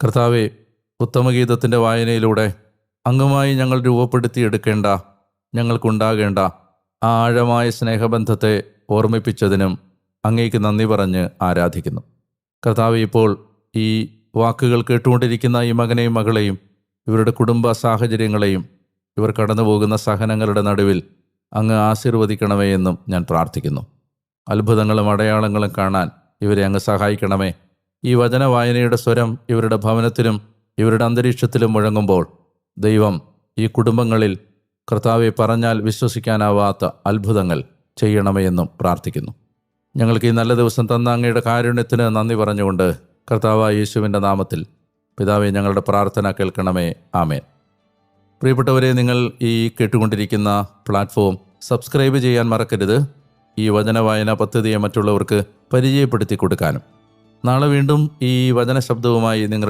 കർത്താവെ, ഉത്തമഗീതത്തിൻ്റെ വായനയിലൂടെ അങ്ങുമായി ഞങ്ങൾ രൂപപ്പെടുത്തിയെടുക്കേണ്ട, ഞങ്ങൾക്കുണ്ടാകേണ്ട ആ ആഴമായ സ്നേഹബന്ധത്തെ ഓർമ്മിപ്പിച്ചതിനും അങ്ങേക്ക് നന്ദി പറഞ്ഞ് ആരാധിക്കുന്നു. കർത്താവെ, ഇപ്പോൾ ഈ വാക്കുകൾ കേട്ടുകൊണ്ടിരിക്കുന്ന ഈ മകനെയും മകളെയും, ഇവരുടെ കുടുംബ സാഹചര്യങ്ങളെയും, ഇവർ കടന്നു പോകുന്ന സഹനങ്ങളുടെ നടുവിൽ അങ്ങ് ആശീർവദിക്കണമേ എന്നും ഞാൻ പ്രാർത്ഥിക്കുന്നു. അത്ഭുതങ്ങളും അടയാളങ്ങളും കാണാൻ ഇവരെ അങ്ങ് സഹായിക്കണമേ. ഈ വചന വായനയുടെ സ്വരം ഇവരുടെ ഭവനത്തിലും ഇവരുടെ അന്തരീക്ഷത്തിലും മുഴങ്ങുമ്പോൾ ദൈവം ഈ കുടുംബങ്ങളിൽ കർത്താവെ പറഞ്ഞാൽ വിശ്വസിക്കാനാവാത്ത അത്ഭുതങ്ങൾ ചെയ്യണമേ എന്നും പ്രാർത്ഥിക്കുന്നു. ഞങ്ങൾക്ക് ഈ നല്ല ദിവസം തന്ന അങ്ങയുടെ കാരുണ്യത്തിന് നന്ദി പറഞ്ഞുകൊണ്ട് കർത്താവായ യേശുവിൻ്റെ നാമത്തിൽ പിതാവേ, ഞങ്ങളുടെ പ്രാർത്ഥന കേൾക്കണമേ. ആമേൻ. പ്രിയപ്പെട്ടവരെ, നിങ്ങൾ ഈ കേട്ടുകൊണ്ടിരിക്കുന്ന പ്ലാറ്റ്ഫോം സബ്സ്ക്രൈബ് ചെയ്യാൻ മറക്കരുത്. ഈ വചന വായന പദ്ധതിയെ മറ്റുള്ളവർക്ക് പരിചയപ്പെടുത്തി കൊടുക്കാനും. നാളെ വീണ്ടും ഈ വചന ശബ്ദവുമായി നിങ്ങളുടെ